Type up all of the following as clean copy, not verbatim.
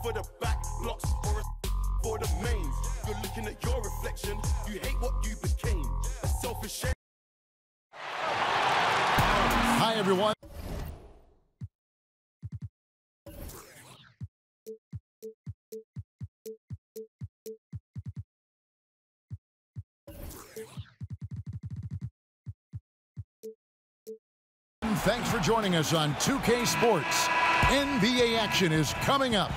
for the back blocks or a for the mains. You're looking at your reflection. You hate what you became. A selfish shame. Hi, everyone. Thanks for joining us on 2K Sports. NBA action is coming up.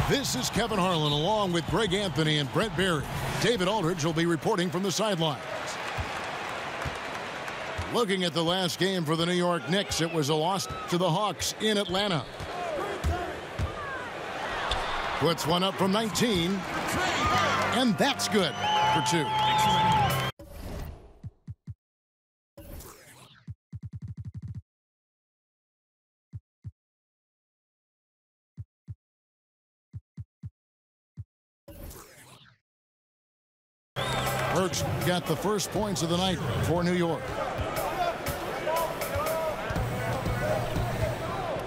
This is Kevin Harlan along with Greg Anthony and Brent Barry. David Aldridge will be reporting from the sidelines. Looking at the last game for the New York Knicks, it was a loss to the Hawks in Atlanta. Puts one up from 19, and that's good for two. Burks got the first points of the night for New York.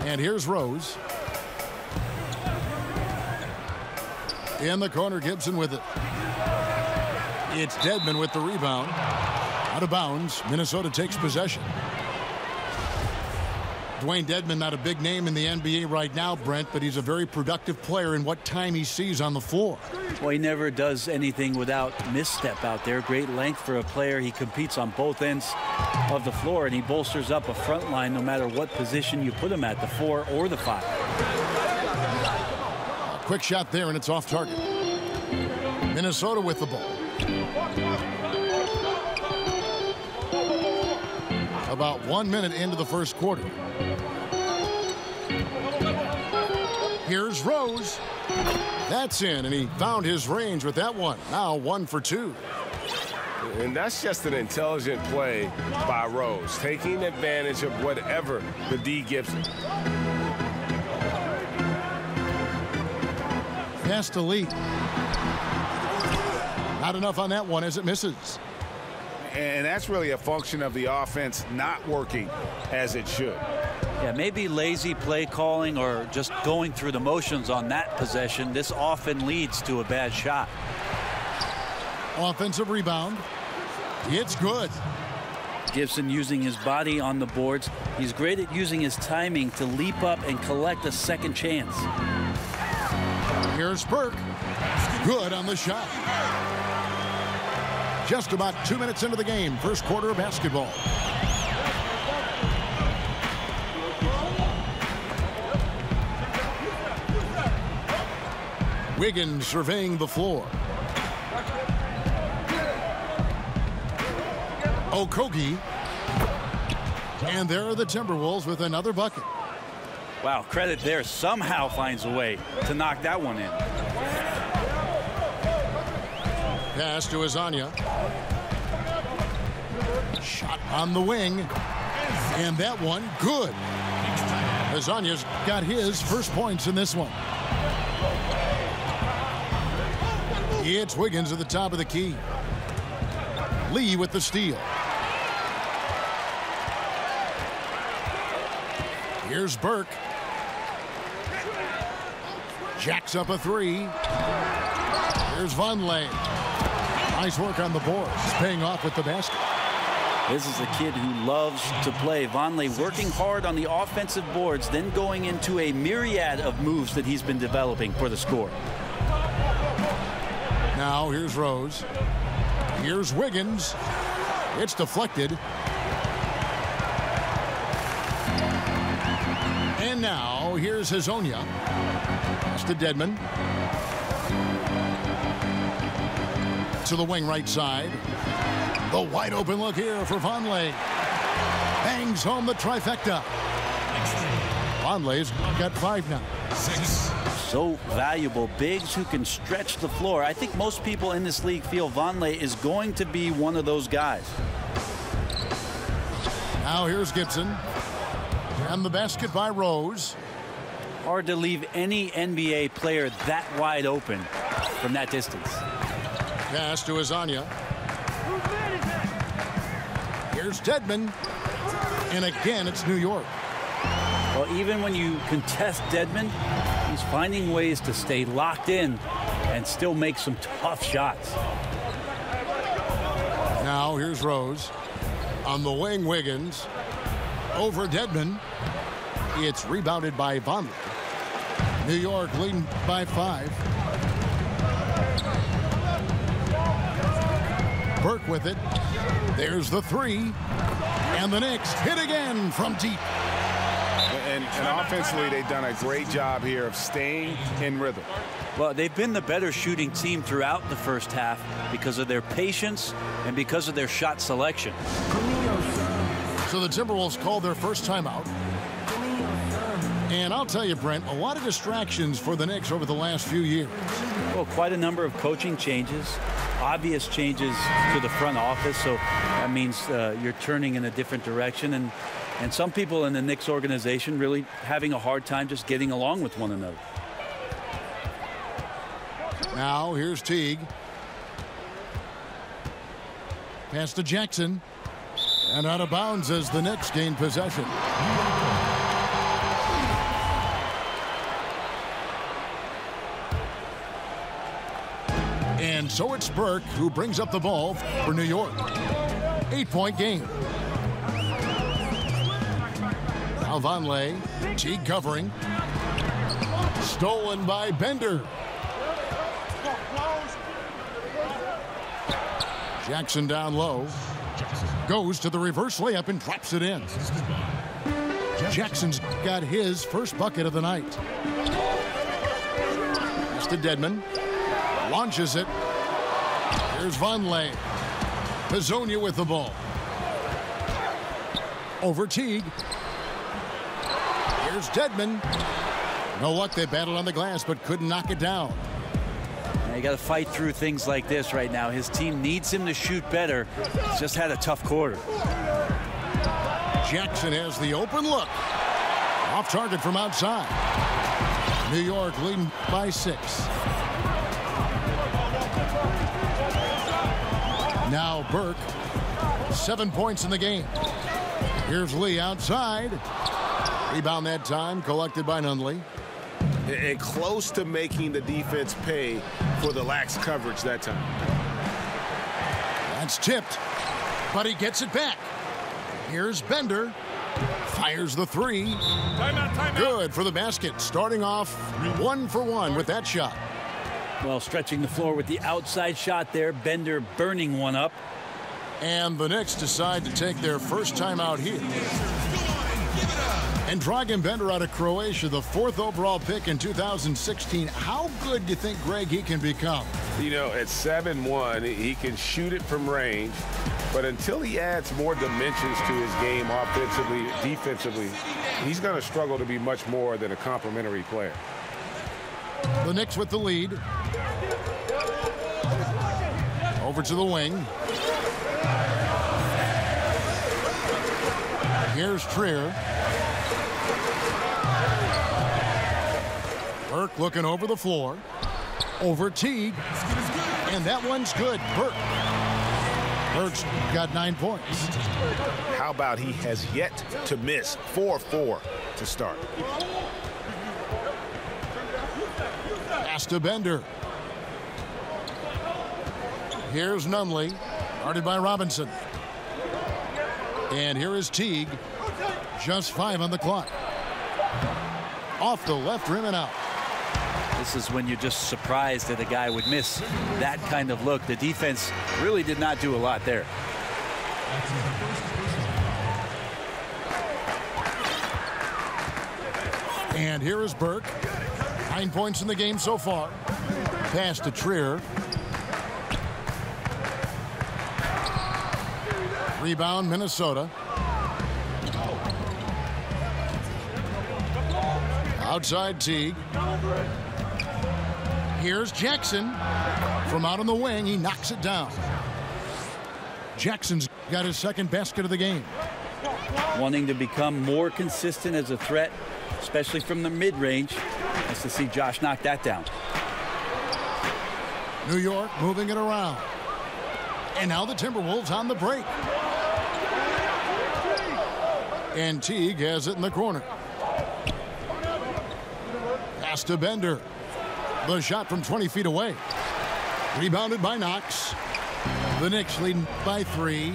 And here's Rose. In the corner, Gibson with it. It's Dedmon with the rebound. Out of bounds, Minnesota takes possession. Dwayne Dedmon, not a big name in the NBA right now, Brent, but he's a very productive player in what time he sees on the floor. Well, he never does anything without misstep out there. Great length for a player. He competes on both ends of the floor, and he bolsters up a front line no matter what position you put him at, the 4 or the 5. A quick shot there, and it's off target. Minnesota with the ball. About 1 minute into the first quarter. Here's Rose. That's in, and he found his range with that one. Now 1 for 2. And that's just an intelligent play by Rose, taking advantage of whatever the D gives him. Pass to Lee. Not enough on that one as it misses. And that's really a function of the offense not working as it should. Yeah, maybe lazy play calling or just going through the motions on that possession. This often leads to a bad shot. Offensive rebound. It's good. Gibson using his body on the boards. He's great at using his timing to leap up and collect a second chance. Here's Burke. Good on the shot. Just about 2 minutes into the game, first quarter of basketball. Wiggins surveying the floor. Okogie. And there are the Timberwolves with another bucket. Wow, credit there. Somehow finds a way to knock that one in. Pass to Azania. Shot on the wing. And that one, good. Azania's got his first points in this one. It's Wiggins at the top of the key. Lee with the steal. Here's Burke. Jacks up a 3. Here's Vonleh. Nice work on the boards. Paying off with the basket. This is a kid who loves to play. Vonleh working hard on the offensive boards, then going into a myriad of moves that he's been developing for the score. Now here's Rose. Here's Wiggins. It's deflected. And now here's Hazonia. Pass to Dedmon. To the wing right side. The wide open look here for Vonleh. Bangs home the trifecta. Vonleh's got 5 now. 6. So valuable. Bigs who can stretch the floor. I think most people in this league feel Vonleh is going to be one of those guys. Now here's Gibson. And the basket by Rose. Hard to leave any NBA player that wide open from that distance. Pass to Azania. Here's Dedmon. And again, it's New York. Well, even when you contest Dedmon, He's finding ways to stay locked in and still make some tough shots. Now here's Rose. On the wing, Wiggins. Over Dedmon. It's rebounded by Vonleh. New York leading by 5. Burke with it. There's the 3. And the Knicks hit again from deep. And offensively, they've done a great job here of staying in rhythm. Well, they've been the better shooting team throughout the first half because of their patience and because of their shot selection. So the Timberwolves called their first timeout. And I'll tell you, Brent, a lot of distractions for the Knicks over the last few years. Well, quite a number of coaching changes, obvious changes to the front office. So that means you're turning in a different direction. And some people in the Knicks organization really having a hard time just getting along with one another. Now here's Teague. Pass to Jackson. And out of bounds as the Knicks gain possession. And so it's Burke who brings up the ball for New York. 8-point game. Now Vonleh. Teague covering. Stolen by Bender. Jackson down low. Goes to the reverse layup and drops it in. Jackson's got his first bucket of the night. Pass to Dedmon. Launches it. Here's Vonleh. Pizzonia with the ball. Over Teague. Here's Dedmon. No luck. They battled on the glass but couldn't knock it down. You got to fight through things like this right now. His team needs him to shoot better. He's just had a tough quarter. Jackson has the open look. Off target from outside. New York leading by 6. Now Burke. 7 points in the game. Here's Lee outside. Rebound that time collected by Nunley. And close to making the defense pay for the lax coverage that time. That's tipped, but he gets it back. Here's Bender. Fires the 3. Timeout. Good for the basket. Starting off 1 for 1 with that shot. Well, stretching the floor with the outside shot there. Bender burning one up. And the Knicks decide to take their first time out here. And Dragan Bender out of Croatia, the 4th overall pick in 2016. How good do you think, Greg, he can become? You know, at 7'1", he can shoot it from range, but until he adds more dimensions to his game offensively, defensively, he's going to struggle to be much more than a complimentary player. The Knicks with the lead. Over to the wing. Here's Trier. Burke looking over the floor. Over Teague. And that one's good. Burke. Burke's got 9 points. How about he has yet to miss 4-4 to start? Pass to Bender. Here's Nunley. Guarded by Robinson. And here is Teague. Just 5 on the clock. Off the left rim and out. This is when you're just surprised that a guy would miss that kind of look. The defense really did not do a lot there. And here is Burke. 9 points in the game so far. Pass to Trier. Rebound, Minnesota. Outside Teague. Here's Jackson. From out on the wing, he knocks it down. Jackson's got his second basket of the game. Wanting to become more consistent as a threat, especially from the mid-range. Nice to see Josh knock that down. New York moving it around. And now the Timberwolves on the break. And Teague has it in the corner. Pass to Bender. The shot from 20 feet away. Rebounded by Knox. The Knicks leading by 3.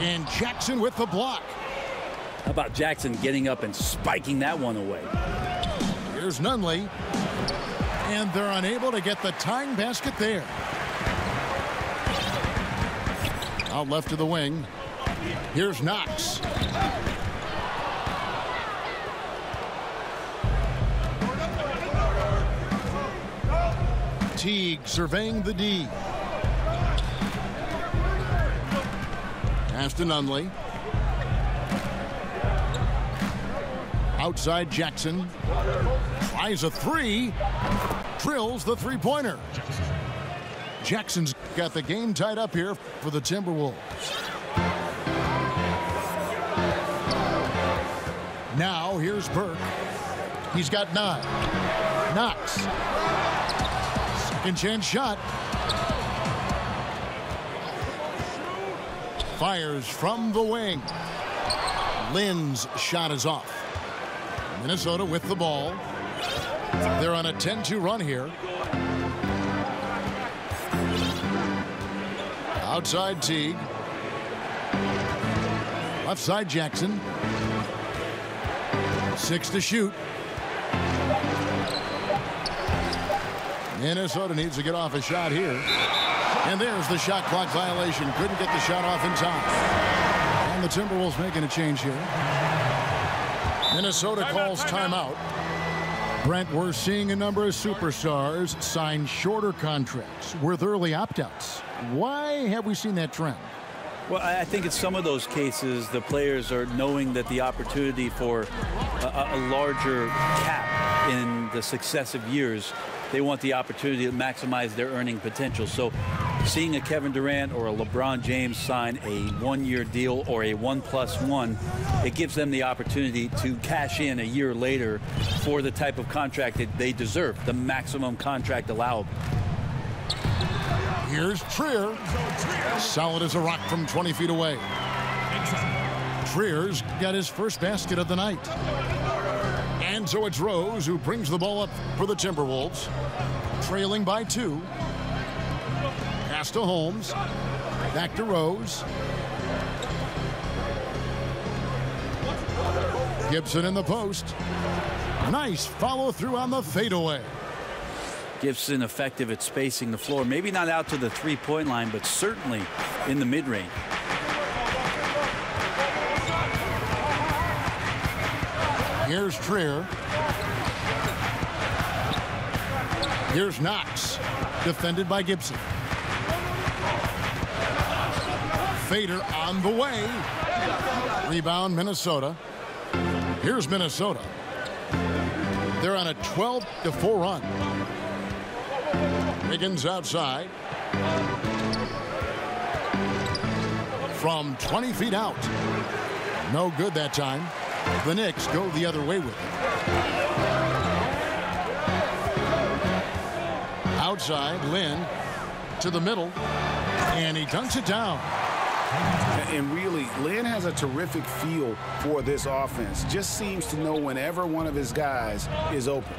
And Jackson with the block. How about Jackson getting up and spiking that one away? Here's Nunley. And they're unable to get the tying basket there. Out left to the wing. Here's Knox. Teague surveying the D. Pass to Nunley. Outside Jackson. Tries a 3. Drills the three-pointer. Jackson's got the game tied up here for the Timberwolves. Now here's Burke. He's got 9. Knox. Second chance shot. Fires from the wing. Lynn's shot is off. Minnesota with the ball. They're on a 10-2 run here. Outside Teague. Left side Jackson. 6 to shoot. Minnesota needs to get off a shot here. And there's the shot clock violation. Couldn't get the shot off in time. And the Timberwolves making a change here. Minnesota calls timeout. Brent, we're seeing a number of superstars sign shorter contracts with early opt-outs. Why have we seen that trend? Well, I think in some of those cases, the players are knowing that the opportunity for a larger cap in the successive years, they want the opportunity to maximize their earning potential. So seeing a Kevin Durant or a LeBron James sign a one-year deal or a 1+1, it gives them the opportunity to cash in a year later for the type of contract that they deserve, the maximum contract allowable. Here's Trier. Solid as a rock from 20 feet away. Trier's got his first basket of the night. And so it's Rose who brings the ball up for the Timberwolves. Trailing by 2. Pass to Holmes. Back to Rose. Gibson in the post. Nice follow through on the fadeaway. Gibson effective at spacing the floor. Maybe not out to the three-point line, but certainly in the mid-range. Here's Trier. Here's Knox. Defended by Gibson. Fader on the way. Rebound Minnesota. Here's Minnesota. They're on a 12-4 run. Wiggins outside. From 20 feet out. No good that time. The Knicks go the other way with it. Outside, Lynn to the middle. And he dunks it down. And really, Lynn has a terrific feel for this offense. Just seems to know whenever one of his guys is open.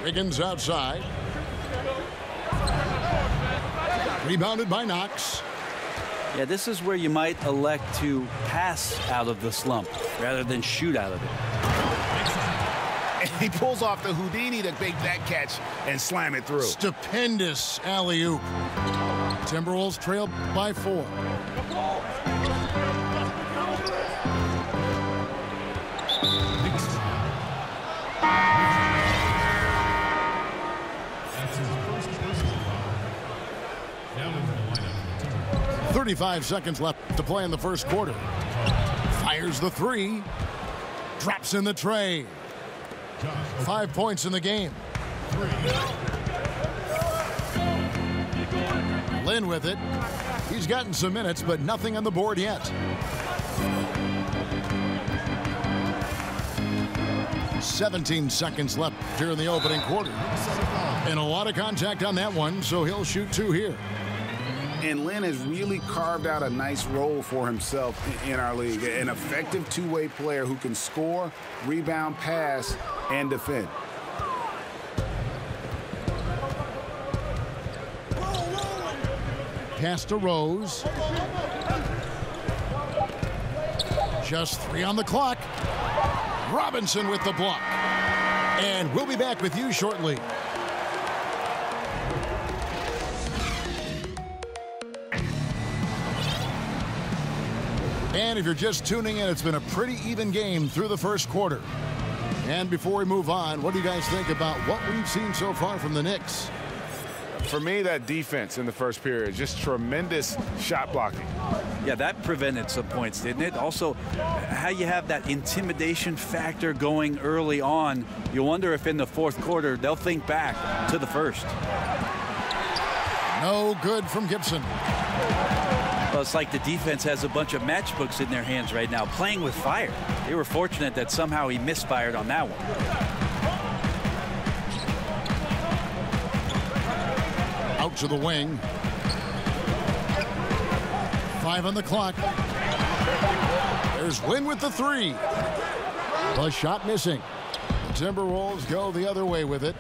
Wiggins outside. Rebounded by Knox. Yeah, this is where you might elect to pass out of the slump rather than shoot out of it. And he pulls off the Houdini to make that catch and slam it through. Stupendous alley-oop. Timberwolves trail by 4. .35 seconds left to play in the first quarter. Fires the 3. Drops in the tray. 5 points in the game. Lynn with it. He's gotten some minutes, but nothing on the board yet. 17 seconds left here in the opening quarter. And a lot of contact on that one, so he'll shoot 2 here. And Lynn has really carved out a nice role for himself in our league. An effective two-way player who can score, rebound, pass, and defend. Pass to Rose. Just 3 on the clock. Robinson with the block. And we'll be back with you shortly. And if you're just tuning in, it's been a pretty even game through the first quarter. And before we move on, what do you guys think about what we've seen so far from the Knicks? For me, that defense in the first period, just tremendous shot blocking. Yeah, that prevented some points, didn't it? Also, how you have that intimidation factor going early on, you wonder if in the fourth quarter they'll think back to the first. No good from Gibson. Well, it's like the defense has a bunch of matchbooks in their hands right now, playing with fire. They were fortunate that somehow he misfired on that one. Out to the wing. 5 on the clock. There's Wynn with the 3. The shot missing. The Timberwolves go the other way with it.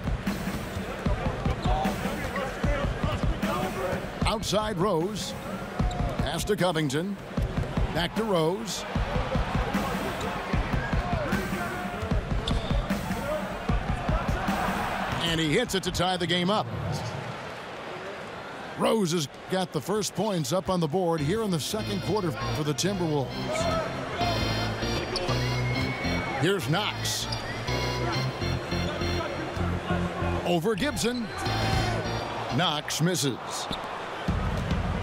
Outside Rose. Pass to Covington. Back to Rose. And he hits it to tie the game up. Rose has got the first points up on the board here in the second quarter for the Timberwolves. Here's Knox. Over Gibson. Knox misses.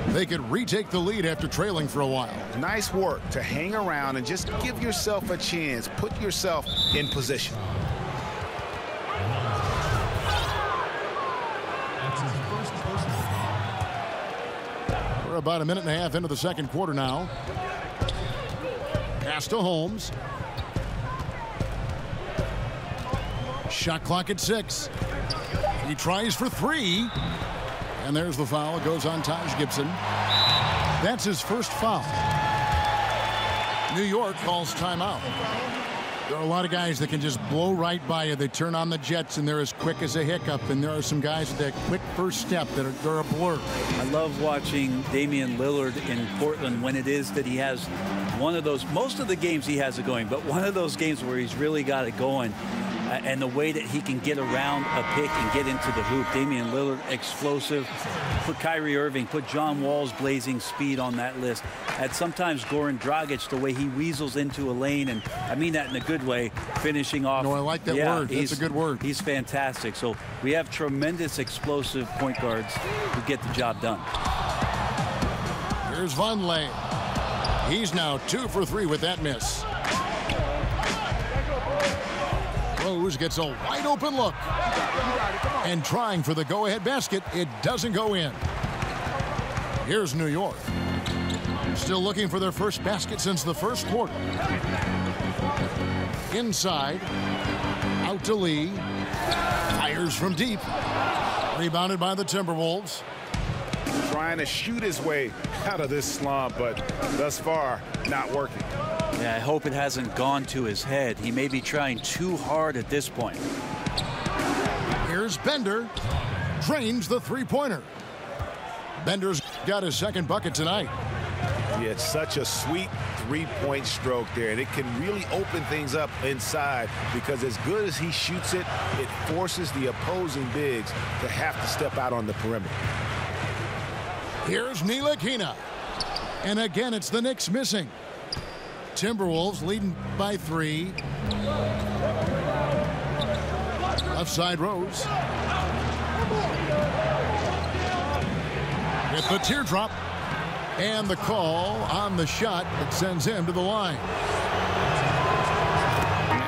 They could retake the lead after trailing for a while. Nice work to hang around and just give yourself a chance. Put yourself in position. We're about a minute and a half into the second quarter now. Pass to Holmes. Shot clock at 6. He tries for 3. And there's the foul. It goes on Taj Gibson. That's his first foul. New York calls timeout. There are a lot of guys that can just blow right by you. They turn on the jets and they're as quick as a hiccup. And there are some guys with that quick first step that they're a blur. I love watching Damian Lillard in Portland when it is that he has one of those, most of the games he has it going, but one of those games where he's really got it going. And the way that he can get around a pick and get into the hoop. Damian Lillard, explosive. Put Kyrie Irving, put John Wall's blazing speed on that list. And sometimes Goran Dragic, the way he weasels into a lane, and I mean that in a good way, finishing off. No, I like that word. That's a good word. He's fantastic. So we have tremendous explosive point guards who get the job done. Here's Vonleh. He's now 2 for 3 with that miss. Rose gets a wide open look. And trying for the go-ahead basket, it doesn't go in. Here's New York. Still looking for their first basket since the first quarter. Inside. Out to Lee. Fires from deep. Rebounded by the Timberwolves. Trying to shoot his way out of this slump, but thus far, not working. Yeah, I hope it hasn't gone to his head. He may be trying too hard at this point. Here's Bender. Drains the three-pointer. Bender's got his second bucket tonight. He had such a sweet three-point stroke there, and it can really open things up inside because as good as he shoots it, it forces the opposing bigs to have to step out on the perimeter. Here's Ntilikina. And again, it's the Knicks missing. Timberwolves leading by 3. Left side Rose. With the teardrop. And the call on the shot that sends him to the line.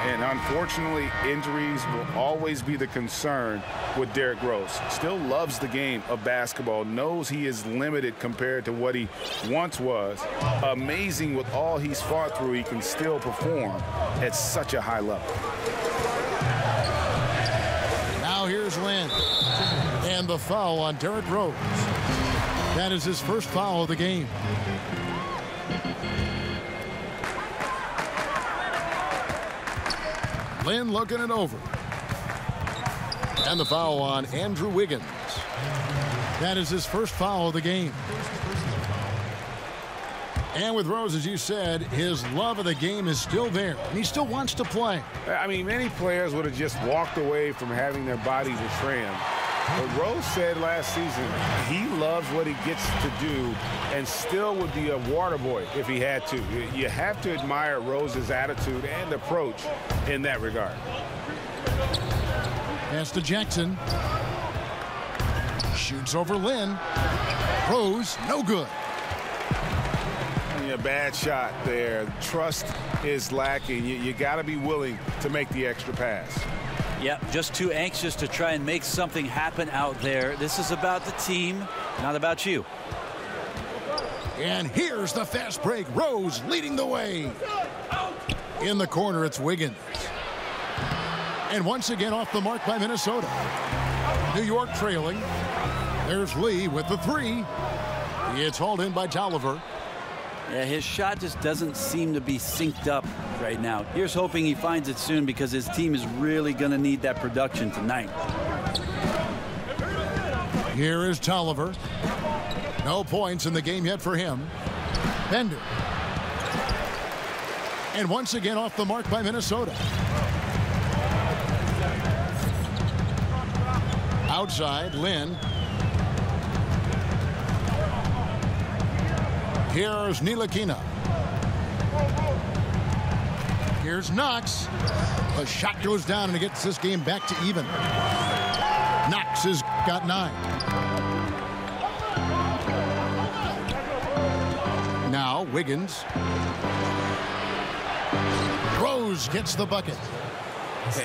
And unfortunately, injuries will always be the concern with Derrick Rose. Still loves the game of basketball, knows he is limited compared to what he once was. Amazing with all he's fought through, he can still perform at such a high level. Now here's Lynn. And the foul on Derrick Rose. That is his first foul of the game. Lynn looking it over. And the foul on Andrew Wiggins. That is his first foul of the game. And with Rose, as you said, his love of the game is still there, and he still wants to play. I mean, many players would have just walked away from having their bodies trimmed. But Rose said last season he loves what he gets to do and still would be a water boy if he had to. You have to admire Rose's attitude and approach in that regard. Pass to Jackson. Shoots over Lynn. Rose, no good. A bad shot there. Trust is lacking. You got to be willing to make the extra pass. Yep, just too anxious to try and make something happen out there. This is about the team, not about you. And here's the fast break. Rose leading the way. In the corner, it's Wiggins. And once again off the mark by Minnesota. New York trailing. There's Lee with the three. It's hauled in by Tolliver. Yeah, his shot just doesn't seem to be synced up right now. Here's hoping he finds it soon because his team is really going to need that production tonight. Here is Tolliver. No points in the game yet for him. Bender. And once again off the mark by Minnesota. Outside, Lynn. Here's Ntilikina. Here's Knox. The shot goes down and it gets this game back to even. Knox has got 9. Now Wiggins. Rose gets the bucket.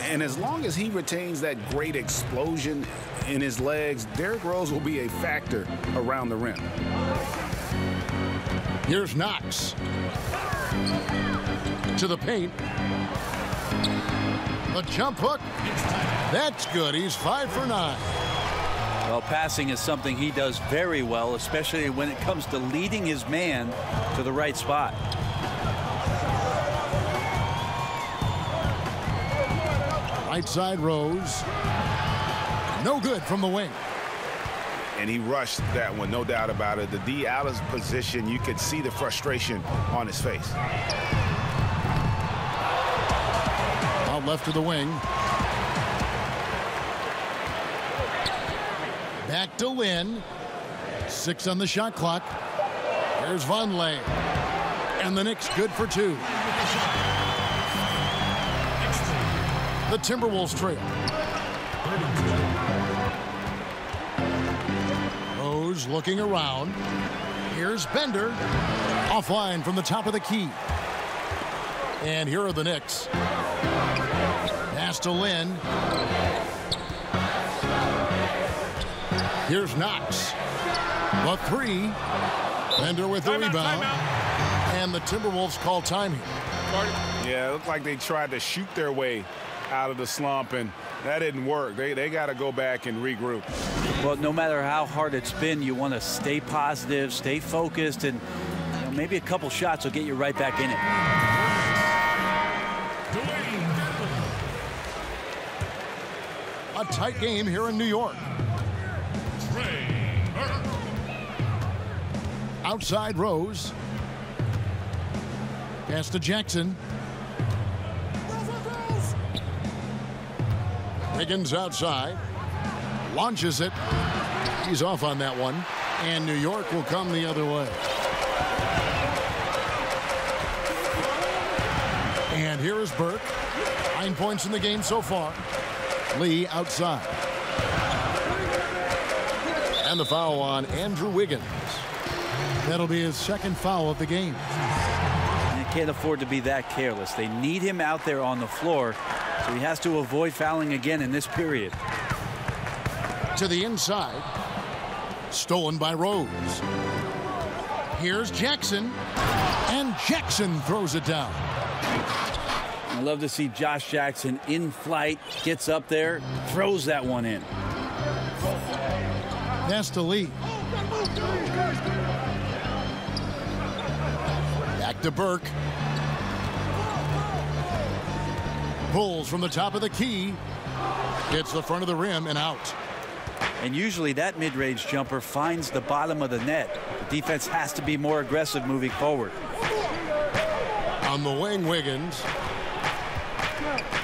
And as long as he retains that great explosion in his legs, Derrick Rose will be a factor around the rim. Here's Knox. To the paint. The jump hook. That's good. He's 5 for 9. Well, passing is something he does very well, especially when it comes to leading his man to the right spot. Right side, Rose. No good from the wing. And he rushed that one, no doubt about it. The D out of position, you could see the frustration on his face. Out left to the wing. Back to Lynn. 6 on the shot clock. There's Vonleh. And the Knicks good for 2. The Timberwolves trail. Rose looking around. Here's Bender. Offline from the top of the key. And here are the Knicks. Pass to Lynn. Here's Knox. The 3. Bender with the rebound. And the Timberwolves call time here. Yeah, it looked like they tried to shoot their way out of the slump, and that didn't work. They got to go back and regroup. Well, no matter how hard it's been, you want to stay positive, stay focused, and maybe a couple shots will get you right back in it. A tight game here in New York. Outside Rose. Pass to Jackson. Wiggins outside. Launches it. He's off on that one. And New York will come the other way. And here is Burke. 9 points in the game so far. Lee outside. And the foul on Andrew Wiggins. That'll be his second foul of the game. They can't afford to be that careless. They need him out there on the floor, so he has to avoid fouling again in this period. To the inside. Stolen by Rose. Here's Jackson. And Jackson throws it down. I love to see Josh Jackson in flight, gets up there, throws that one in. Pass to Lee. Back to Burke. Pulls from the top of the key. Hits the front of the rim and out. And usually that mid-range jumper finds the bottom of the net. The defense has to be more aggressive moving forward. On the wing, Wiggins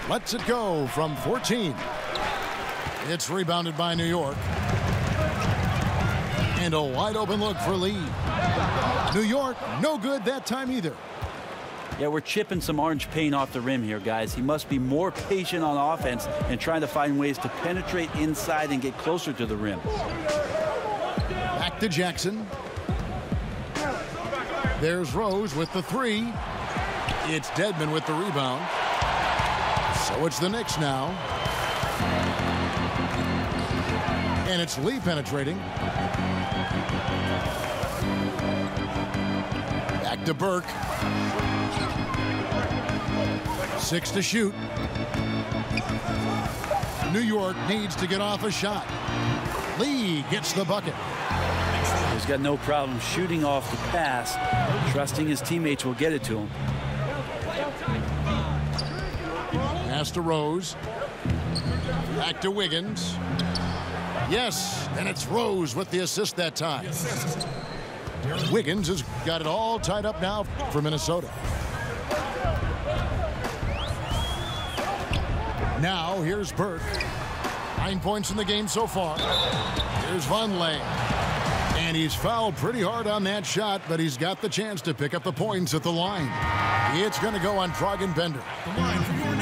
lets it go from 14. It's rebounded by New York. And a wide open look for Lee. New York, no good that time either. Yeah, we're chipping some orange paint off the rim here, guys. He must be more patient on offense and trying to find ways to penetrate inside and get closer to the rim. Back to Jackson. There's Rose with the three. It's Dedmon with the rebound. So it's the Knicks now. And it's Lee penetrating. Back to Burke. 6 to shoot. New York needs to get off a shot. Lee gets the bucket. He's got no problem shooting off the pass, trusting his teammates will get it to him. Pass to Rose. Back to Wiggins. Yes, and it's Rose with the assist that time. Wiggins has got it all tied up now for Minnesota. Now here's Burke. 9 points in the game so far. Here's Vonleh. And he's fouled pretty hard on that shot, but he's got the chance to pick up the points at the line. It's going to go on Trogan Bender.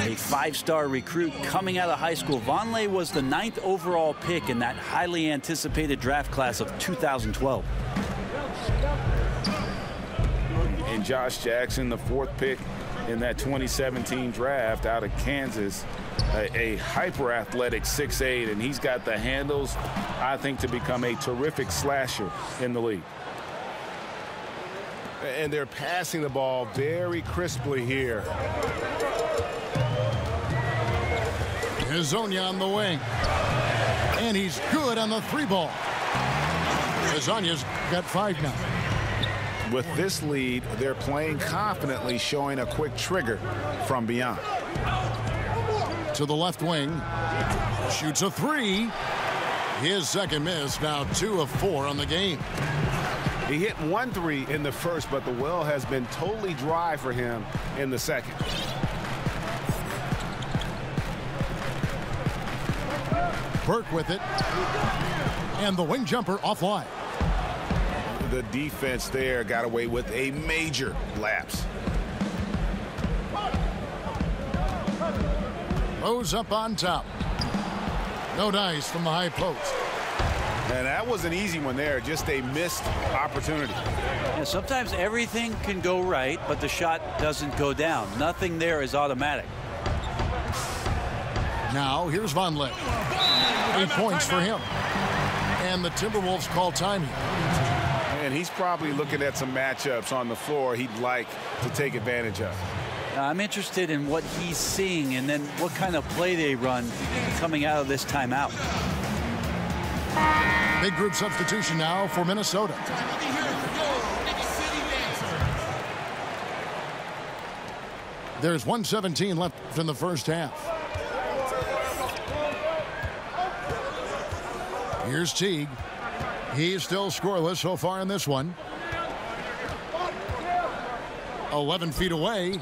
A five-star recruit coming out of high school. Vonleh was the 9th overall pick in that highly anticipated draft class of 2012. And Josh Jackson, the 4th pick in that 2017 draft out of Kansas. A hyper-athletic 6'8", and he's got the handles, I think, to become a terrific slasher in the league. And they're passing the ball very crisply here. Hezonja on the wing. And he's good on the 3-ball. Hezonja's got 5 now. With this lead, they're playing confidently, showing a quick trigger from beyond. To the left wing. Shoots a 3. His second miss, now 2 of 4 on the game. He hit 1 3 in the first, but the well has been totally dry for him in the second. Burke with it. And the wing jumper offline. The defense there got away with a major lapse. Rose up on top. No dice from the high post. And that was an easy one there, just a missed opportunity. Yeah, sometimes everything can go right, but the shot doesn't go down. Nothing there is automatic. Now here's Vonleh. 8 points for him. And the Timberwolves call time here. And he's probably looking at some matchups on the floor he'd like to take advantage of. I'm interested in what he's seeing and then what kind of play they run coming out of this timeout. Big group substitution now for Minnesota. There's 1:17 left in the first half. Here's Teague. He's still scoreless so far in this one. 11 feet away.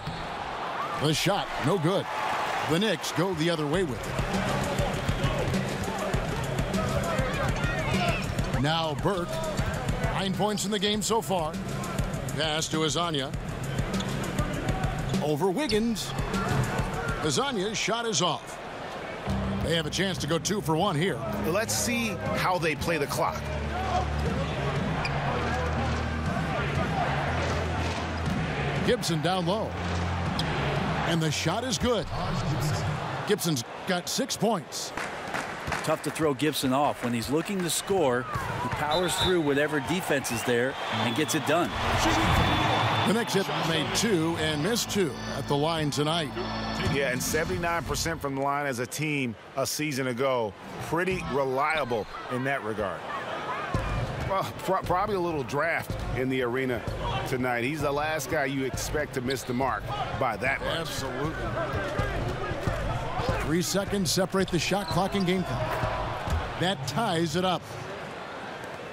The shot, no good. The Knicks go the other way with it. Now Burke. 9 points in the game so far. Pass to Hezonja. Over Wiggins. Hezonja's shot is off. They have a chance to go 2 for 1 here. Let's see how they play the clock. Gibson down low. And the shot is good. Gibson's got 6 points. Tough to throw Gibson off. When he's looking to score, he powers through whatever defense is there and gets it done. The Knicks hit made 2 and missed 2 at the line tonight. Yeah, and 79% from the line as a team a season ago. Pretty reliable in that regard. probably a little draft in the arena tonight. He's the last guy you expect to miss the mark by that much. Absolutely. 3 seconds separate the shot clock and game clock. That ties it up.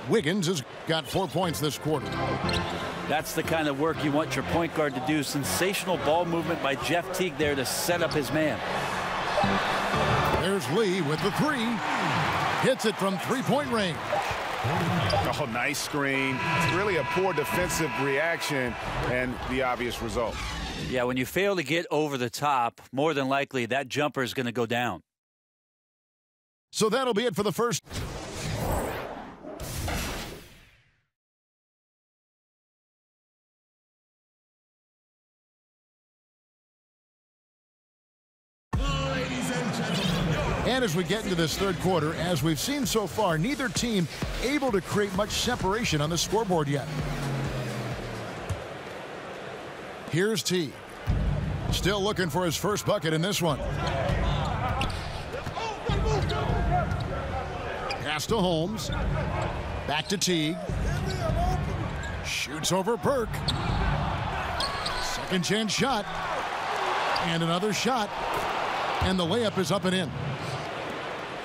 Wiggins has got 4 points this quarter. That's the kind of work you want your point guard to do. Sensational ball movement by Jeff Teague there to set up his man. There's Lee with the three. Hits it from three-point range. Oh, nice screen. Really a poor defensive reaction and the obvious result. Yeah, when you fail to get over the top, more than likely that jumper is going to go down. So that'll be it for the first. And as we get into this third quarter, as we've seen so far, neither team able to create much separation on the scoreboard yet. Here's T. Still looking for his first bucket in this one. Pass to Holmes. Back to Teague. Shoots over Burke. Second chance shot. And another shot. And the layup is up and in.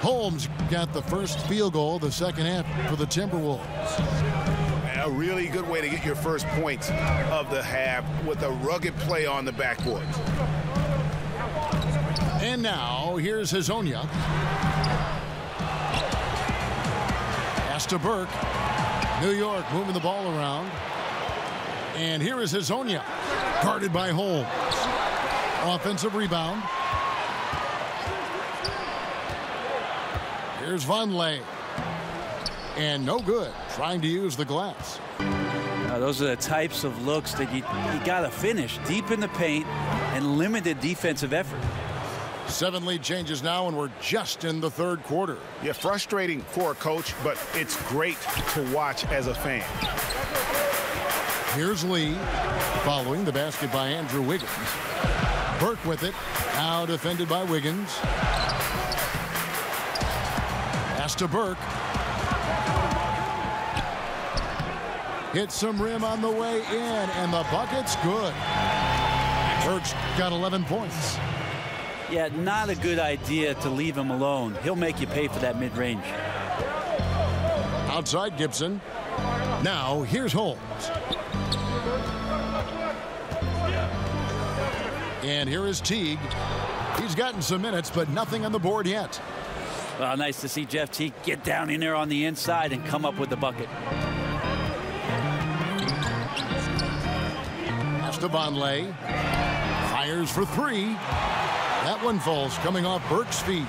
Holmes got the first field goal of the second half for the Timberwolves. A really good way to get your first points of the half with a rugged play on the backboard. And now, here's Hazonia. Pass to Burke. New York moving the ball around. And here is Hazonia. Guarded by Holmes. Offensive rebound. Here's Vonleh. And no good. Trying to use the glass. Those are the types of looks that you got to finish deep in the paint and limited defensive effort. 7 lead changes now, and we're just in the third quarter. Yeah, frustrating for a coach, but it's great to watch as a fan. Here's Lee, following the basket by Andrew Wiggins. Burke with it, now defended by Wiggins. Pass to Burke. Hits some rim on the way in, and the bucket's good. Burke's got 11 points. Yeah, not a good idea to leave him alone. He'll make you pay for that mid-range. Outside Gibson. Now, here's Holmes. And here is Teague. He's gotten some minutes, but nothing on the board yet. Well, nice to see Jeff Teague get down in there on the inside and come up with the bucket. Pass to Vonleh. Fires for three. That one falls, coming off Burke's feet.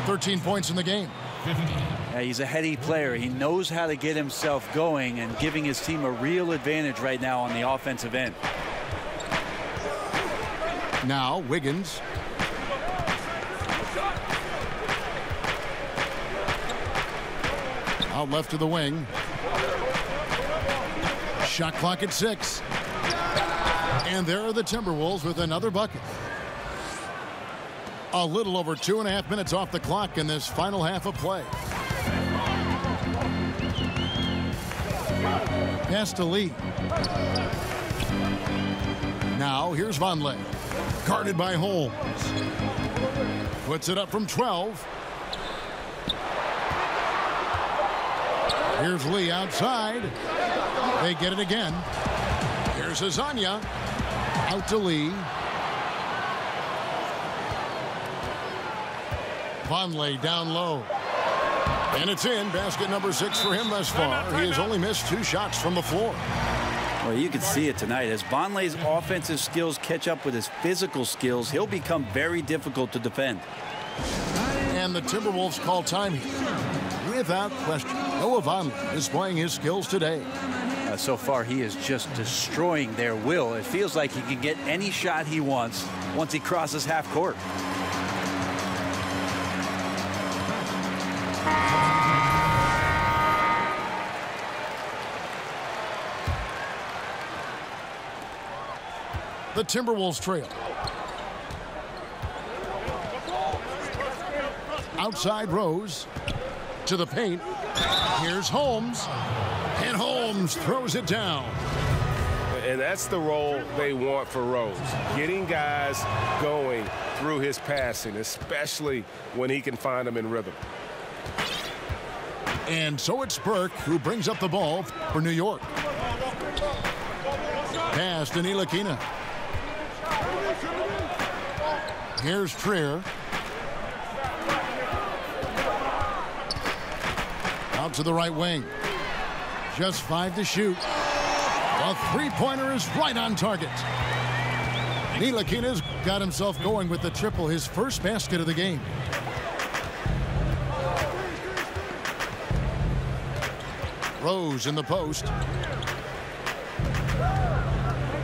13 points in the game. Yeah, he's a heady player. He knows how to get himself going and giving his team a real advantage right now on the offensive end. Now, Wiggins. Out left to the wing. Shot clock at 6. And there are the Timberwolves with another bucket. A little over 2.5 minutes off the clock in this final half of play. Pass to Lee. Now here's Vonleh. Guarded by Holmes. Puts it up from 12. Here's Lee outside. They get it again. Here's Hazonia. Out to Lee. Vonleh down low. And it's in. Basket number 6 for him thus far. He has only missed 2 shots from the floor. Well, you can see it tonight. As Vonleh's offensive skills catch up with his physical skills, he'll become very difficult to defend. And the Timberwolves call time here. Without question, Noah Vonleh displaying his skills today. So far, he is just destroying their will. It feels like he can get any shot he wants once he crosses half court. The Timberwolves trail. Outside Rose. To the paint. Here's Holmes. And Holmes throws it down. And that's the role they want for Rose. Getting guys going through his passing, especially when he can find them in rhythm. And so it's Burke who brings up the ball for New York. Pass to Ntilikina. Here's Trier. Out to the right wing. Just 5 to shoot. A three-pointer is right on target. Ntilikina's got himself going with the triple, his first basket of the game. Rose in the post.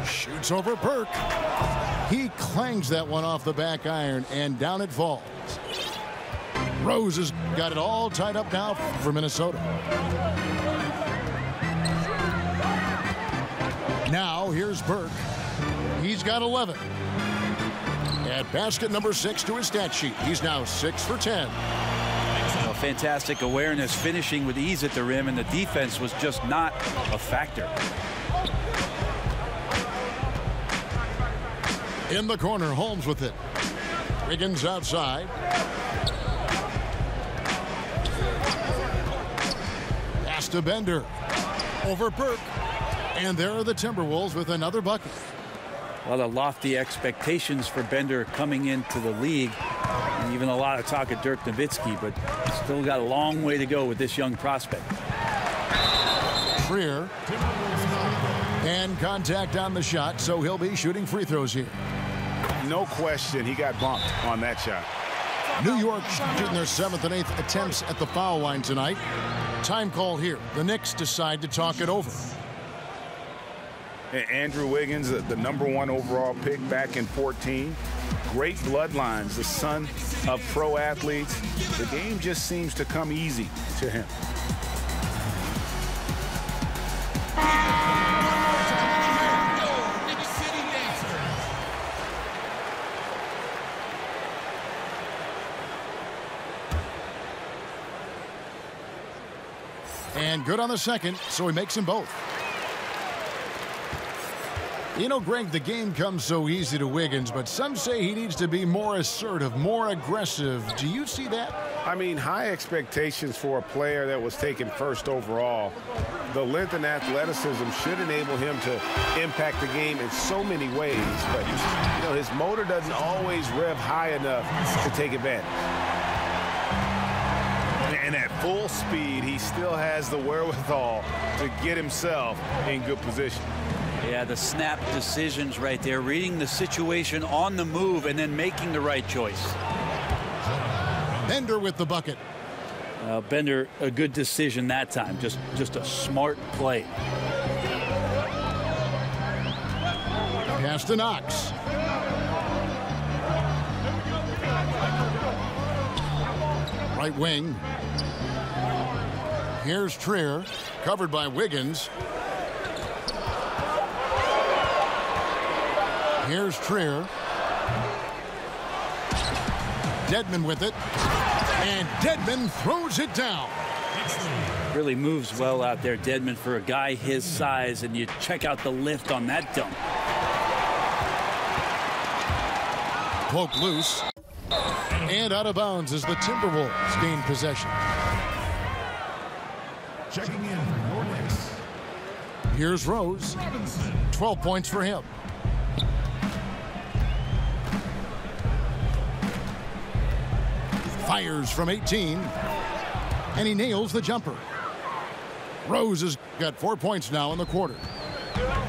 Shoots over Burke. He clangs that one off the back iron, and down it falls. Rose has got it all tied up now for Minnesota. Now here's Burke. He's got 11. At basket number 6 to his stat sheet. He's now 6 for 10. Well, fantastic awareness, finishing with ease at the rim, and the defense was just not a factor. In the corner, Holmes with it. Wiggins outside. Pass to Bender. Over Burke. And there are the Timberwolves with another bucket. A lot of lofty expectations for Bender coming into the league. And even a lot of talk of Dirk Nowitzki, but still got a long way to go with this young prospect. Trier. And contact on the shot, so he'll be shooting free throws here. No question, he got bumped on that shot. New York shooting their 7th and 8th attempts at the foul line tonight. Time call here. The Knicks decide to talk it over. Andrew Wiggins, the #1 overall pick back in 14. Great bloodlines, the son of pro athletes. The game just seems to come easy to him. And good on the second, so he makes them both. You know, Greg, the game comes so easy to Wiggins, but some say he needs to be more assertive, more aggressive. Do you see that? I mean, high expectations for a player that was taken first overall. The length and athleticism should enable him to impact the game in so many ways, but, you know, his motor doesn't always rev high enough to take advantage. And at full speed, he still has the wherewithal to get himself in good position. Yeah, the snap decisions right there, reading the situation on the move and then making the right choice. Bender with the bucket. Bender, a good decision that time. Just a smart play. Pass to Knox. Right wing. Here's Trier, covered by Wiggins. Here's Trier. Dedmon with it. And Dedmon throws it down. Really moves well out there, Dedmon, for a guy his size, and you check out the lift on that dunk. Poke loose. And out of bounds as the Timberwolves gain possession. Checking in for your Knicks. Here's Rose. 12 points for him. Fires from 18. And he nails the jumper. Rose has got 4 points now in the quarter.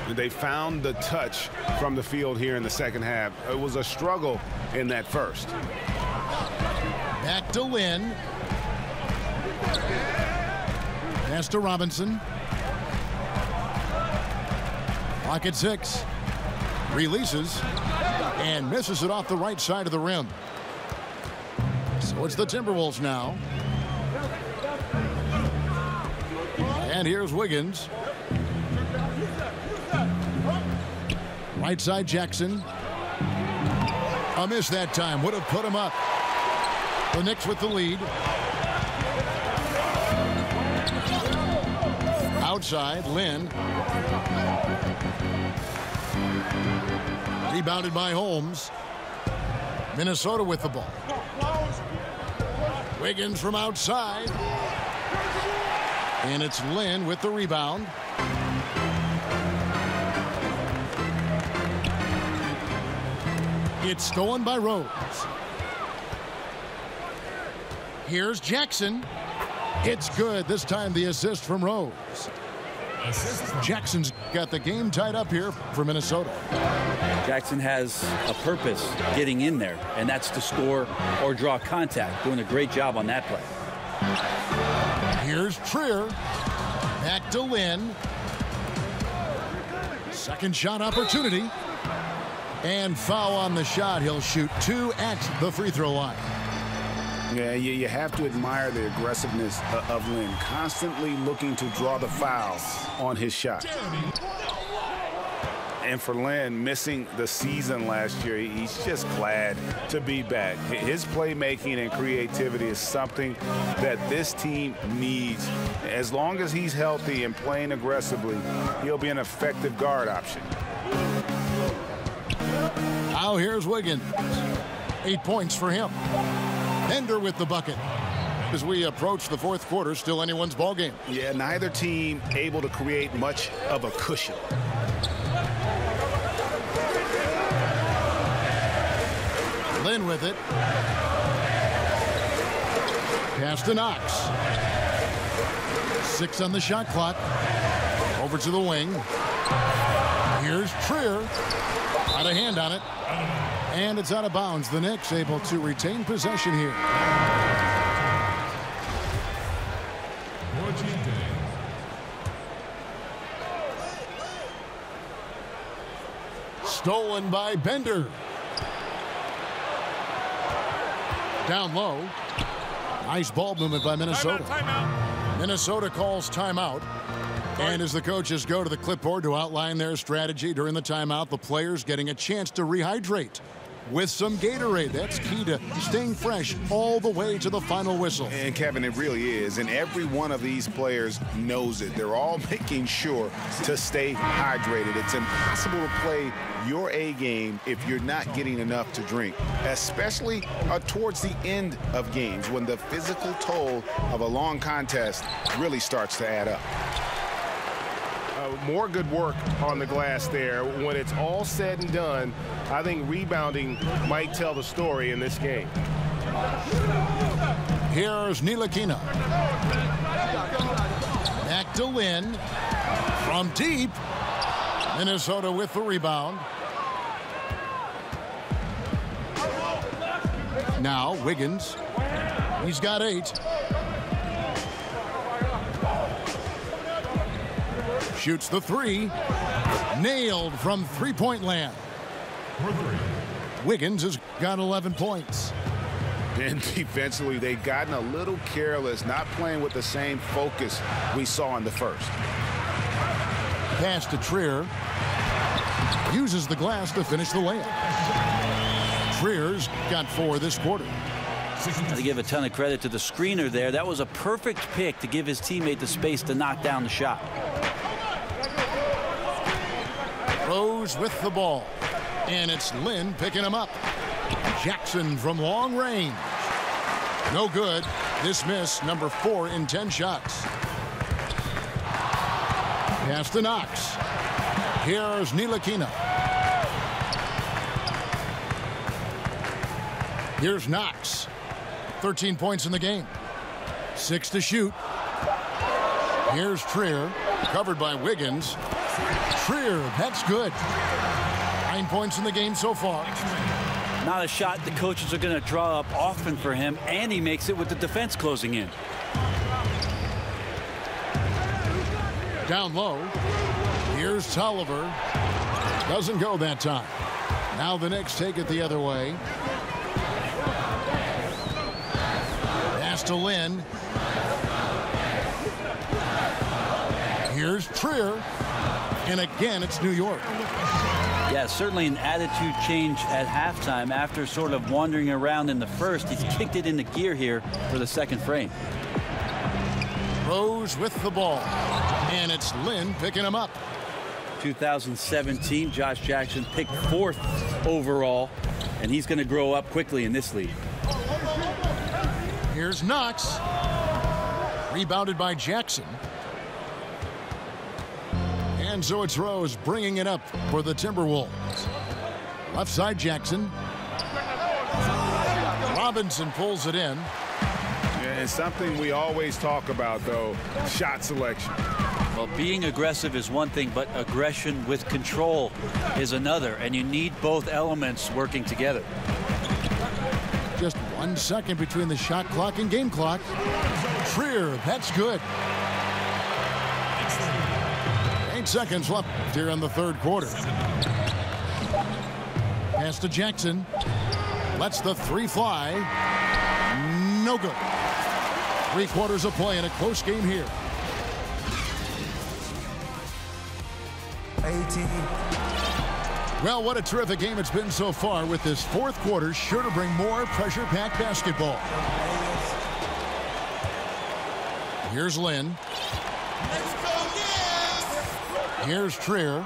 They found the touch from the field here in the second half. It was a struggle in that first. Back to Lynn. Pass to Robinson. Pocket 6. Releases. And misses it off the right side of the rim. So it's the Timberwolves now. And here's Wiggins. Right side Jackson. A miss that time. Would have put him up. The Knicks with the lead. outside. Lynn. Rebounded by Holmes. Minnesota with the ball. Wiggins from outside. And it's Lynn with the rebound. It's stolen by Rose. Here's Jackson. It's good. This time the assist from Rose. Jackson's got the game tied up here for Minnesota. Jackson has a purpose getting in there, and that's to score or draw contact. Doing a great job on that play. Here's Trier. Back to Lynn. Second shot opportunity. And foul on the shot. He'll shoot 2 at the free throw line. Yeah, you have to admire the aggressiveness of Lynn, constantly looking to draw the foul on his shot. And for Lynn, missing the season last year, he's just glad to be back. His playmaking and creativity is something that this team needs. As long as he's healthy and playing aggressively, he'll be an effective guard option. Now here's Wiggins. 8 points for him. Bender with the bucket. As we approach the fourth quarter, still anyone's ball game. Yeah, neither team able to create much of a cushion. Lynn with it. Pass to Knox. 6 on the shot clock. Over to the wing. Here's Trier. Got a hand on it. And it's out of bounds. The Knicks able to retain possession here. Stolen by Bender. Down low. Nice ball movement by Minnesota. Timeout. Minnesota calls timeout. And as the coaches go to the clipboard to outline their strategy during the timeout, the players getting a chance to rehydrate with some Gatorade. That's key to staying fresh all the way to the final whistle. And Kevin, it really is. And every one of these players knows it. They're all making sure to stay hydrated. It's impossible to play your A game if you're not getting enough to drink, especially towards the end of games when the physical toll of a long contest really starts to add up. More good work on the glass there. When it's all said and done, I think rebounding might tell the story in this game. Here's Ntilikina. Back to Lynn. From deep. Minnesota with the rebound. Now Wiggins. He's got 8. Shoots the 3. Nailed from three-point land. Wiggins has got 11 points. And defensively, they've gotten a little careless, not playing with the same focus we saw in the first. Pass to Trier. Uses the glass to finish the layup. Trier's got 4 this quarter. To give a ton of credit to the screener there. That was a perfect pick to give his teammate the space to knock down the shot. Rose with the ball. And it's Lynn picking him up. Jackson from long range. No good. This miss, number 4 in 10 shots. Pass to Knox. Here's Ntilikina. Here's Knox. 13 points in the game. 6 to shoot. Here's Trier. Covered by Wiggins. Trier, that's good. 9 points in the game so far. Not a shot the coaches are going to draw up often for him, and he makes it with the defense closing in. Down low. Here's Tolliver. Doesn't go that time. Now the Knicks take it the other way. Pass to Lynn. Here's Trier. And again, it's New York. Yeah, certainly an attitude change at halftime after sort of wandering around in the first. He's kicked it into gear here for the second frame. Rose with the ball. And it's Lynn picking him up. 2017, Josh Jackson picked 4th overall, and he's going to grow up quickly in this league. Here's Knox. Rebounded by Jackson. And so it's Rose bringing it up for the Timberwolves. Left side Jackson. Robinson pulls it in. And something we always talk about, though, shot selection. Well, being aggressive is one thing, but aggression with control is another, and you need both elements working together. Just 1 second between the shot clock and game clock. Trier, that's good. 8 seconds left here in the 3rd quarter. Pass to Jackson. Lets the 3 fly. No good. 3 quarters of play in a close game here. 18. Well, what a terrific game it's been so far, with this 4th quarter sure to bring more pressure-packed basketball. Here's Lynn. Here's Trier.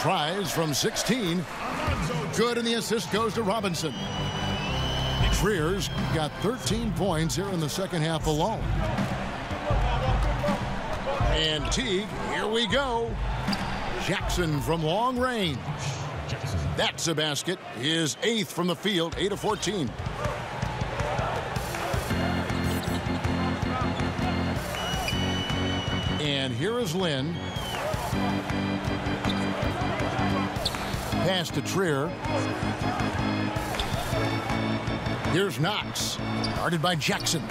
Tries from 16. Good, and the assist goes to Robinson. Trier's got 13 points here in the 2nd half alone. And Teague, here we go. Jackson from long range. That's a basket. His 8th from the field, 8 of 14. And here is Lynn. Pass to Trier. Here's Knox. Guarded by Jackson.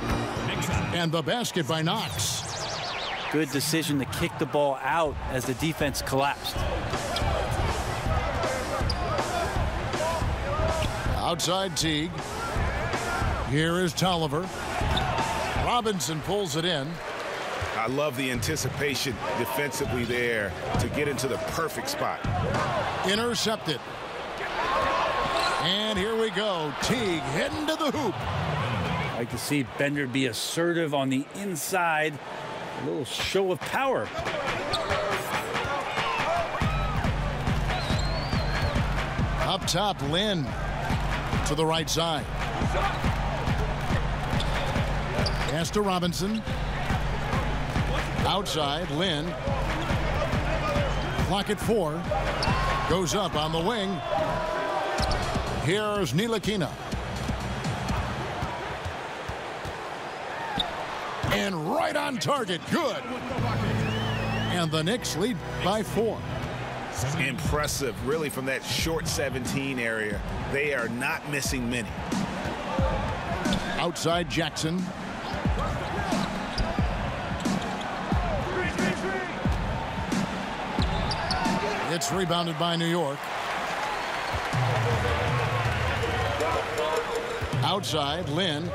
And the basket by Knox. Good decision to kick the ball out as the defense collapsed. Outside Teague. Here is Tolliver. Robinson pulls it in. I love the anticipation defensively there to get into the perfect spot. Intercepted. And here we go. Teague heading to the hoop. I like to see Bender be assertive on the inside. A little show of power. Up top, Lynn to the right side. Pass to Robinson. Outside, Lynn. Clock at 4. Goes up on the wing. Here's Ntilikina. And right on target. Good. And the Knicks lead by 4. Impressive, really, from that short 17 area. They are not missing many. Outside Jackson. It's rebounded by New York. Outside, Lynn.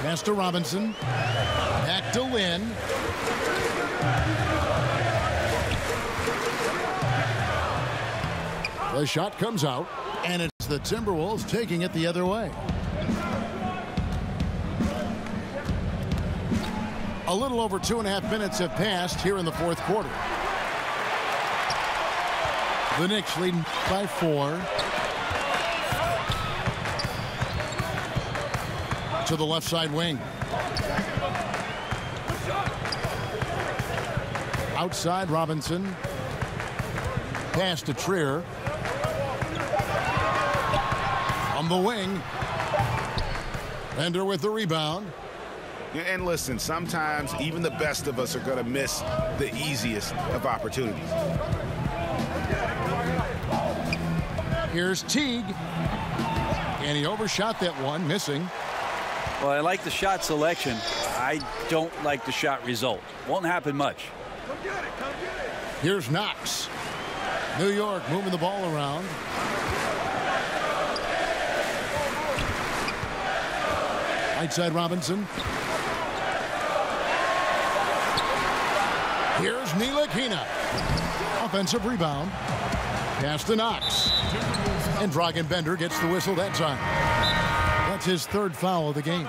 Pass to Robinson. Back to Lynn. The shot comes out, and it's the Timberwolves taking it the other way. A little over 2.5 minutes have passed here in the 4th quarter. The Knicks leading by 4. To the left side wing. Outside Robinson. Pass to Trier. On the wing. Bender with the rebound. And listen, sometimes even the best of us are going to miss the easiest of opportunities. Here's Teague. And he overshot that one, missing. Well, I like the shot selection. I don't like the shot result. Won't happen much. Here's Knox. New York moving the ball around. Right side Robinson. Here's Ntilikina. Offensive rebound. Pass to Knox. And Dragan Bender gets the whistle that time. That's his third foul of the game.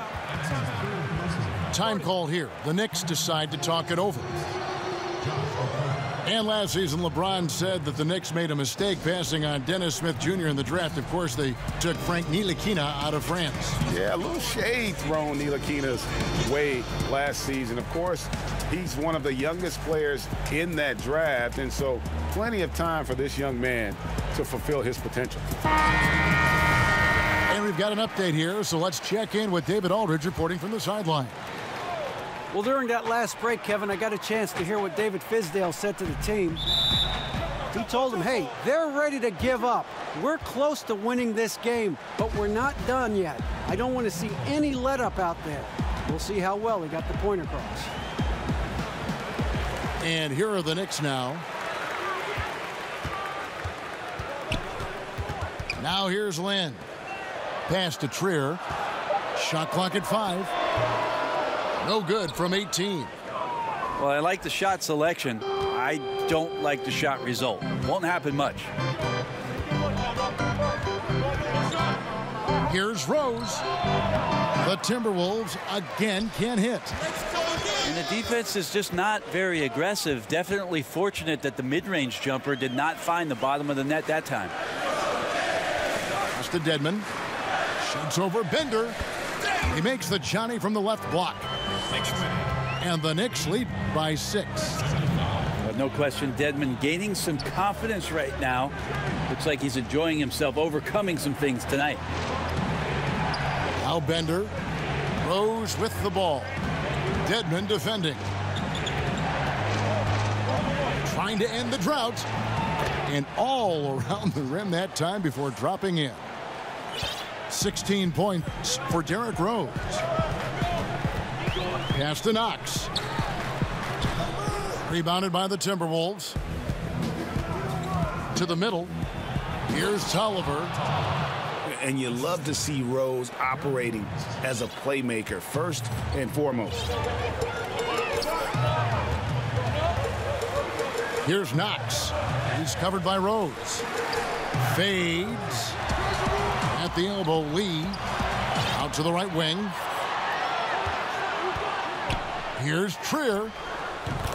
Time called here. The Knicks decide to talk it over. And last season, LeBron said that the Knicks made a mistake passing on Dennis Smith Jr. in the draft. Of course, they took Frank Ntilikina out of France. Yeah, a little shade thrown Ntilikina's way last season. Of course, he's one of the youngest players in that draft, and so plenty of time for this young man to fulfill his potential. And we've got an update here, so let's check in with David Aldridge reporting from the sideline. Well, during that last break, Kevin, I got a chance to hear what David Fizdale said to the team. He told them, hey, they're ready to give up. We're close to winning this game, but we're not done yet. I don't want to see any let-up out there. We'll see how well he got the point across. And here are the Knicks now. Now here's Lynn. Pass to Trier. Shot clock at 5. No good from 18. Well, I like the shot selection. I don't like the shot result. Won't happen much. Here's Rose. The Timberwolves again can't hit. And the defense is just not very aggressive. Definitely fortunate that the mid-range jumper did not find the bottom of the net that time. Pass to Dedmon. Shoots over Bender. He makes the Johnny from the left block. And the Knicks lead by 6. But no question, Dedmon gaining some confidence right now. Looks like he's enjoying himself, overcoming some things tonight. Now Bender. Rose with the ball. Dedmon defending. Trying to end the drought. And all around the rim that time before dropping in. 16 points for Derrick Rose. Pass to Knox. Rebounded by the Timberwolves. To the middle. Here's Tolliver. And you love to see Rose operating as a playmaker first and foremost. Here's Knox. He's covered by Rose. Fades. At the elbow, Lee. Out to the right wing. Here's Trier.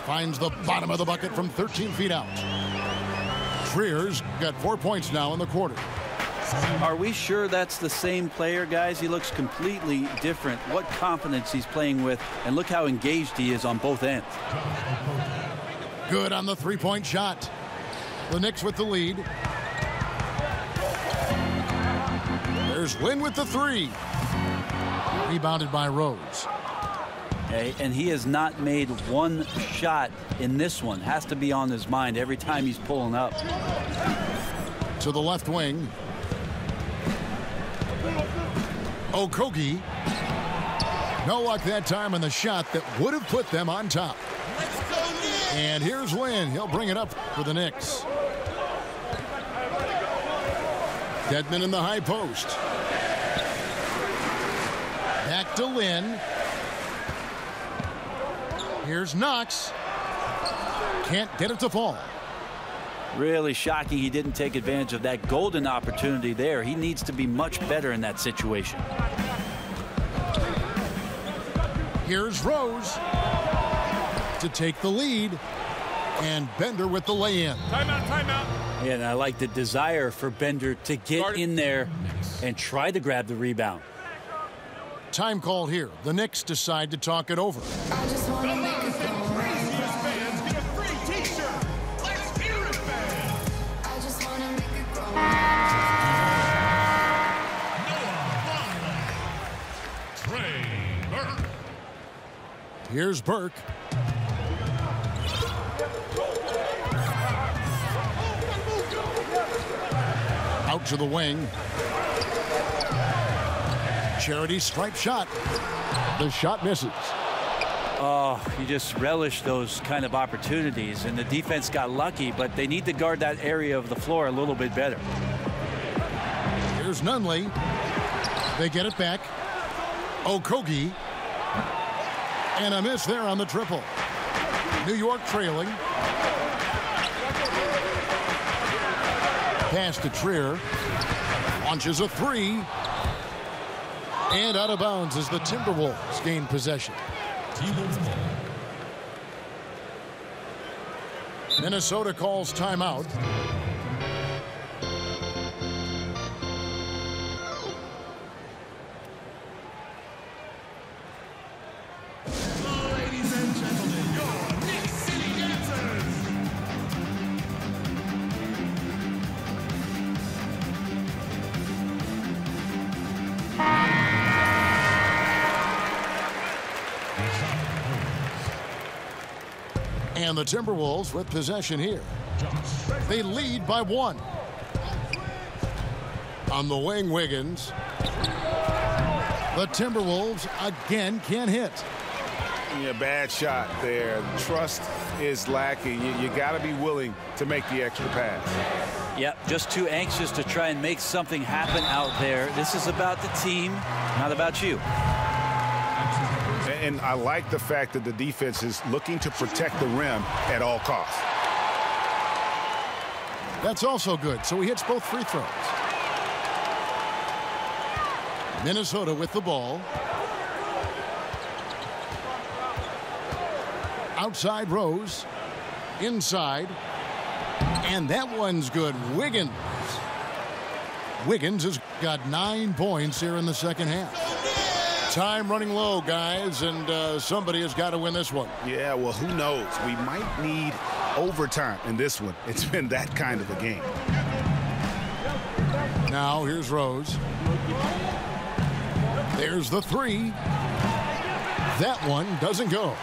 Finds the bottom of the bucket from 13 feet out. Trier's got 4 points now in the quarter. Are we sure that's the same player, guys? He looks completely different. What confidence he's playing with, and look how engaged he is on both ends. Good on the three-point shot. The Knicks with the lead. There's Lynn with the 3. Rebounded by Rose. Okay, and he has not made one shot in this one. Has to be on his mind every time he's pulling up. To the left wing. Okogie. No luck that time on the shot that would have put them on top. And here's Lynn. He'll bring it up for the Knicks. Dedmon in the high post. Back to Lynn. Here's Knox. Can't get it to fall. Really shocking he didn't take advantage of that golden opportunity there. He needs to be much better in that situation. Here's Rose to take the lead. And Bender with the lay-in. Timeout, timeout. Yeah, and I like the desire for Bender to get in there and try to grab the rebound. Time called here. The Knicks decide to talk it over. I just want to make it go. Fans get a free t-shirt. Let's hear it, fans. I just want to make it grow. Trey Burke. Here's Burke. Out to the wing. Charity stripe shot. The shot misses. Oh, you just relish those kind of opportunities, and the defense got lucky, but they need to guard that area of the floor a little bit better. Here's Nunley. They get it back. Okogie. And a miss there on the triple. New York trailing. Pass to Trier. Launches a 3. And out of bounds as the Timberwolves gain possession. Minnesota calls timeout. Ladies and gentlemen, your Knicks City Dancers. And the Timberwolves with possession here. They lead by 1. On the wing, Wiggins. The Timberwolves again can't hit. Yeah, bad shot there. Trust is lacking. You got to be willing to make the extra pass. Yep, just too anxious to try and make something happen out there. This is about the team, not about you. And I like the fact that the defense is looking to protect the rim at all costs. That's also good, so he hits both free throws. Minnesota with the ball. Outside Rose. Inside. And that one's good. Wiggins. Wiggins has got 9 points here in the second half. Time running low, guys, and somebody has got to win this one. Yeah, well, who knows? We might need overtime in this one. It's been that kind of a game. Now here's Rose. There's the 3. That one doesn't go.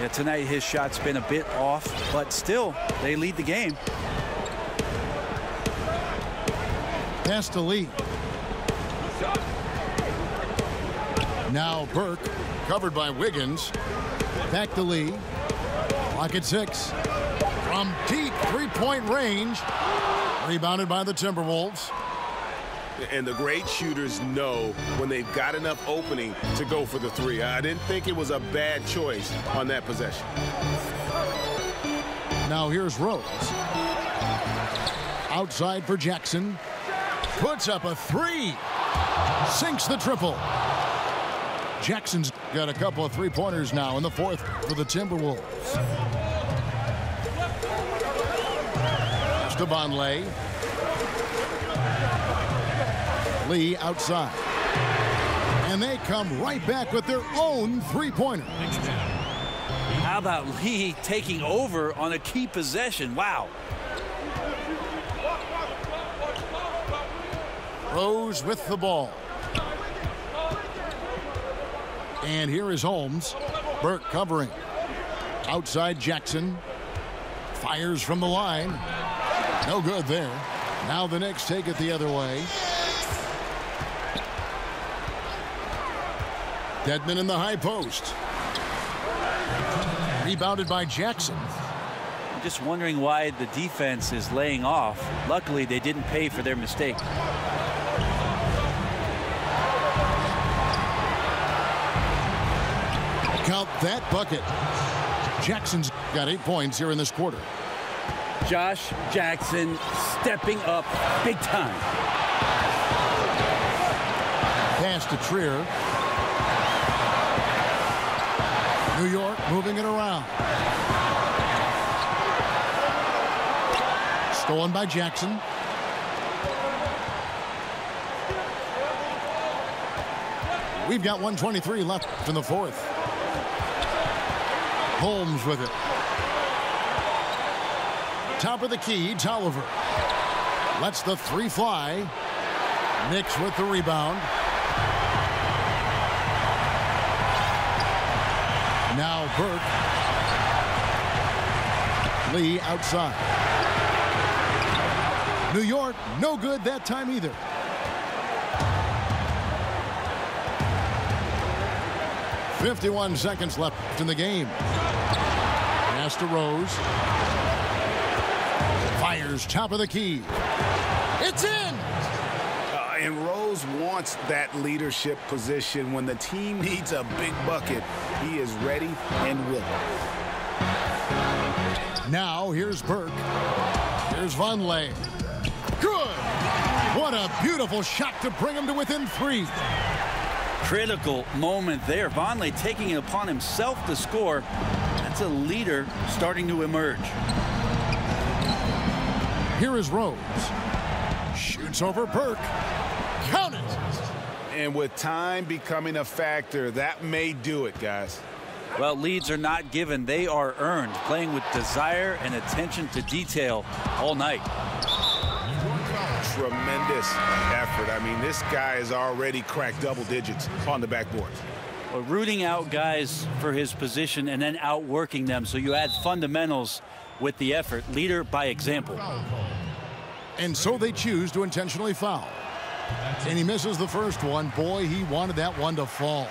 Yeah, tonight his shot's been a bit off, but still, they lead the game. Pass to Lee. Now Burke, covered by Wiggins. Back to Lee. Clock at 6. From deep three-point range. Rebounded by the Timberwolves. And the great shooters know when they've got enough opening to go for the 3. I didn't think it was a bad choice on that possession. Now here's Rose. Outside for Jackson. Puts up a 3. Sinks the triple. Jackson's got a couple of three-pointers now in the 4th for the Timberwolves. Stevan Lay. Lee outside. And they come right back with their own three-pointer. How about Lee taking over on a key possession? Wow. Rose with the ball. And here is Holmes. Burke covering. Outside Jackson. Fires from the line. No good there. Now the Knicks take it the other way. Dedmon in the high post. Rebounded by Jackson. I'm just wondering why the defense is laying off. Luckily, they didn't pay for their mistake. Count that bucket. Jackson's got 8 points here in this quarter. Josh Jackson stepping up big time. Pass to Trier. New York moving it around. Stolen by Jackson. We've got 1:23 left in the 4th. Holmes with it. Top of the key, Tolliver. Lets the 3 fly. Knicks with the rebound. Now Burke. Lee outside. New York, no good that time either. .51 seconds left in the game. Pass to Rose. Fires top of the key. It's in! And Rose wants that leadership position. When the team needs a big bucket, he is ready and willing. Now here's Burke. Here's Von Lay. Good! What a beautiful shot to bring him to within 3. Critical moment there. Vonleh taking it upon himself to score. That's a leader starting to emerge. Here is Rose. Shoots over Burke. Count it. And with time becoming a factor, that may do it, guys. Well, leads are not given. They are earned. Playing with desire and attention to detail all night. Tremendous effort. I mean, this guy has already cracked double digits on the backboard. Well, rooting out guys for his position and then outworking them. So you add fundamentals with the effort. Leader by example. And so they choose to intentionally foul. And he misses the first one. Boy, he wanted that one to fall.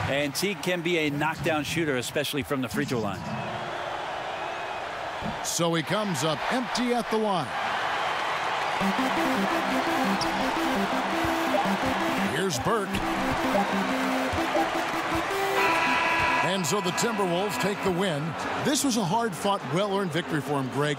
And Teague can be a knockdown shooter, especially from the free throw line. So he comes up empty at the line. Here's Burke. And so the Timberwolves take the win. This was a hard-fought, well-earned victory for him, Greg.